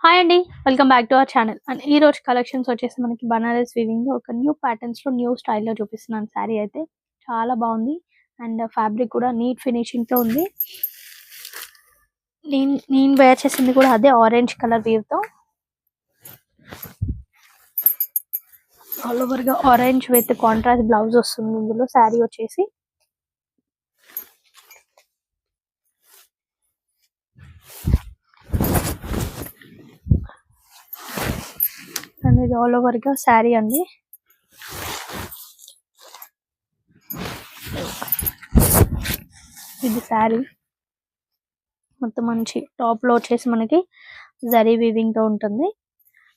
Hi అండి. Welcome back to our channel. And ఈ రోజు కలెక్షన్స్ వచ్చేసి మనకి బనారస్ వీవింగ్ లో ఒక న్యూ ప్యాటర్న్స్ లో న్యూ స్టైల్లో చూపిస్తున్నాను. శారీ అయితే చాలా బాగుంది అండ్ ఫ్యాబ్రిక్ కూడా నీట్ ఫినిషింగ్ తో ఉంది. నేను వేర్ చేసింది కూడా అదే ఆరెంజ్ కలర్ వీవ్ తో, ఆల్ ఓవర్ గా ఆరెంజ్ విత్ కాంట్రాస్ట్ బ్లౌజ్ వస్తుంది. ఇందులో శారీ వచ్చేసి అండ్ ఇది ఆల్ ఓవర్ గా శారీ అండి. ఇది శారీ మొత్తం మంచి టాప్ లో వచ్చేసి మనకి జరీ వీవింగ్ తో ఉంటుంది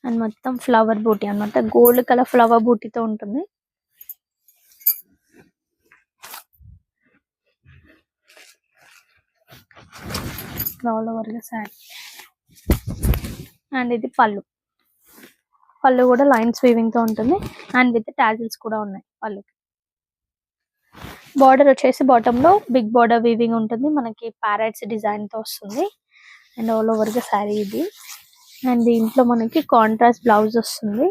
అండ్ మొత్తం ఫ్లవర్ బూటీ అన్నమాట, గోల్డ్ కలర్ ఫ్లవర్ బూటీతో ఉంటుంది. ఆల్ ఓవర్ గా శారీ అండ్ ఇది పళ్ళు కూడా లైన్స్ వీవింగ్ తో ఉంటుంది అండ్ విత్ టాజిల్స్ కూడా ఉన్నాయి. పళ్ళుకి బార్డర్ వచ్చేసి బాటమ్ లో బిగ్ బార్డర్ వీవింగ్ ఉంటుంది, మనకి ప్యారెట్స్ డిజైన్ తో వస్తుంది అండ్ ఆల్ ఓవర్ గా శారీ ఇది. అండ్ దీంట్లో మనకి కాంట్రాస్ట్ బ్లౌజ్ వస్తుంది.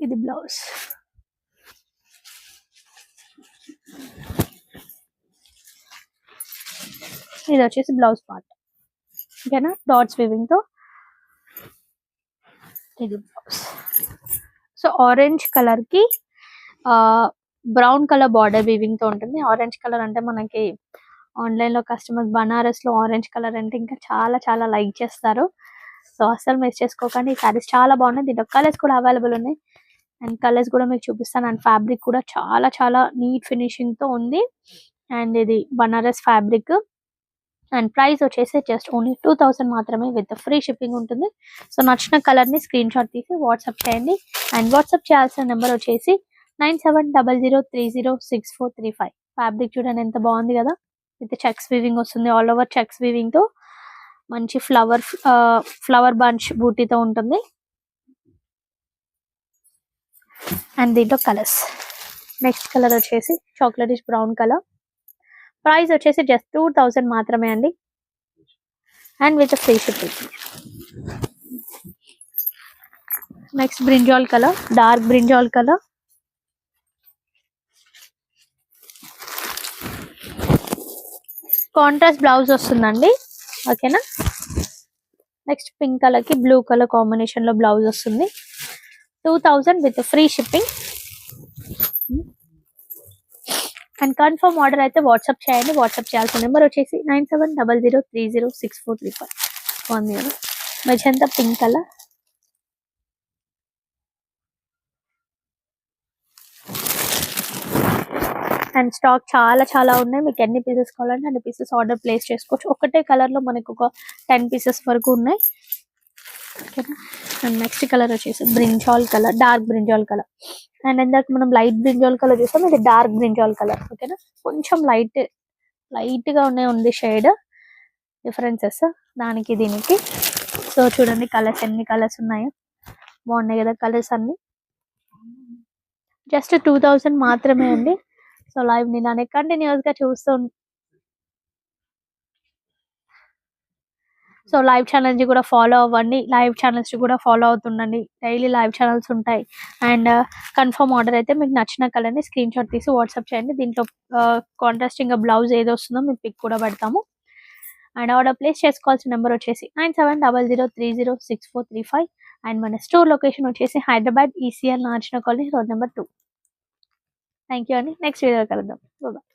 ఇది బ్లౌజ్. ఇది వచ్చేసి బ్లౌజ్ పార్ట్, ఓకేనా, డాట్స్ వీవింగ్ తో. ఇది బ్లౌజ్. సో ఆరెంజ్ కలర్ కి బ్రౌన్ కలర్ బార్డర్ వీవింగ్ తో ఉంటుంది. ఆరెంజ్ కలర్ అంటే మనకి ఆన్లైన్ లో కస్టమర్స్ బనారస్ లో ఆరెంజ్ కలర్ అంటే ఇంకా చాలా చాలా లైక్ చేస్తారు. సో అస్సలు మిస్ చేసుకోకండి. ఈ సారీస్ చాలా బాగున్నాయి. దీంట్లో కలర్స్ కూడా అవైలబుల్ ఉన్నాయి అండ్ కలర్స్ కూడా మీకు చూపిస్తాను. అండ్ ఫ్యాబ్రిక్ కూడా చాలా చాలా నీట్ ఫినిషింగ్ తో ఉంది అండ్ ఇది బనారస్ ఫ్యాబ్రిక్. అండ్ ప్రైస్ వచ్చేసి జస్ట్ ఓన్లీ 2000 మాత్రమే విత్ ఫ్రీ షిప్పింగ్ ఉంటుంది. సో నచ్చిన కలర్ ని స్క్రీన్ షాట్ తీసి వాట్సాప్ చేయండి అండ్ వాట్సాప్ చేయాల్సిన నెంబర్ వచ్చేసి 9700306435. ఫ్యాబ్రిక్ చూడండి ఎంత బాగుంది కదా, విత్ చెక్స్ వీవింగ్ వస్తుంది. ఆల్ ఓవర్ చెక్స్ వీవింగ్ తో మంచి ఫ్లవర్ బంచ్ బూటీతో ఉంటుంది. అండ్ దీంట్లో కలర్స్, నెక్స్ట్ కలర్ వచ్చేసి చాక్లెటిష్ బ్రౌన్ కలర్. ప్రైస్ వచ్చేసి జస్ట్ 2000 మాత్రమే అండి and with free shipping. Next brinjal colour, dark brinjal colour. Contrast blouse వస్తుందండి, ఓకేనా. నెక్స్ట్ పింక్ కలర్ కి బ్లూ కలర్ కాంబినేషన్ లో బ్లౌజ్ వస్తుంది. 2000 with free shipping. And confirm order అయితే వాట్సాప్ చేయండి. వాట్సాప్ చేయాల్సిన నెంబర్ వచ్చేసి 9700306435. బాగుంది కదా, magenta pink colour. And stock చాలా చాలా ఉన్నాయి. మీకు ఎన్ని పీసెస్ కావాలంటే అన్ని పీసెస్ ఆర్డర్ ప్లేస్ చేసుకోవచ్చు. ఒకటే కలర్ లో మనకు ఒక 10 పీసెస్ వరకు ఉన్నాయి, ఓకేనా. అండ్ నెక్స్ట్ కలర్ వచ్చేసి brinjal colour, dark brinjal colour. And ఇందాక మనం లైట్ బ్రింజాల్ కలర్ చూస్తాం, ఇది డార్క్ బ్రింజాల్ కలర్, ఓకేనా. కొంచెం లైట్ గా ఉంది షేడ్ డిఫరెన్సెస్ దానికి దీనికి. సో చూడండి కలర్స్, ఎన్ని కలర్స్ ఉన్నాయో, బాగున్నాయి కదా కలర్స్ అన్ని. జస్ట్ 2000 మాత్రమే అండి. సో లైవ్ నేను కంటిన్యూస్ గా సో లైవ్ ఛానల్స్ కూడా ఫాలో అవ్వండి, లైవ్ ఛానల్స్ కూడా ఫాలో అవుతుండండి. డైలీ లైవ్ ఛానల్స్ ఉంటాయి. అండ్ కన్ఫర్మ్ ఆర్డర్ అయితే మీకు నచ్చిన కలర్ ని స్క్రీన్ షాట్ తీసి వాట్సాప్ చేయండి. దీంట్లో కాంట్రాస్టింగ్ బ్లౌజ్ ఏది వస్తుందో మేము పిక్ కూడా పెడతాము. అండ్ ఆర్డర్ ప్లేస్ చేసుకోవాల్సిన నెంబర్ వచ్చేసి 9700306435. అండ్ మన స్టోర్ లొకేషన్ వచ్చేసి Hyderabad ECL Narchana colony, road number 2. Thank you అండి. నెక్స్ట్ వీడియో కలుద్దాం. బాయ్.